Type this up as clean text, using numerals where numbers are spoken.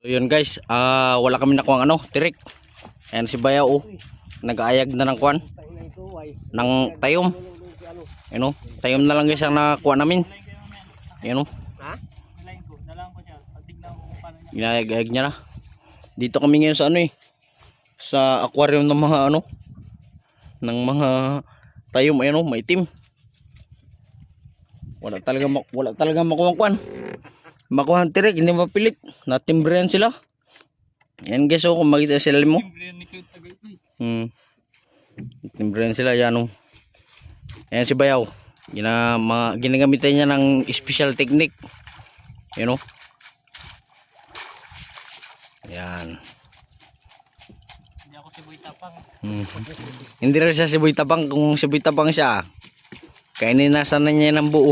So yun guys, wala kami nakuha ng tirik. Ayan si Bayaw oh. Nag-aayag na ng kuan ng tayom. Ayan oh, tayom na lang guys ang nakuha namin. Ayan oh. Ginayag-ayag niya na. Dito kami ngayon sa sa aquarium ng mga ng mga tayom. Ayan oh, maitim. Wala talaga makuha-kuan. Makuha tirik, hindi mapilit. Natimbrihan sila. Yan guys, kung makita sila mo. Timbrihan sila, yan oh. Ayan si Bayaw. Ginagamitan niya ng special technique. Yan oh. Yan. Hindi ako si Boy Tapang. Hindi rin siya si Boy Tapang. Kung si Boy Tapang siya, kainin na sana niya ng buo.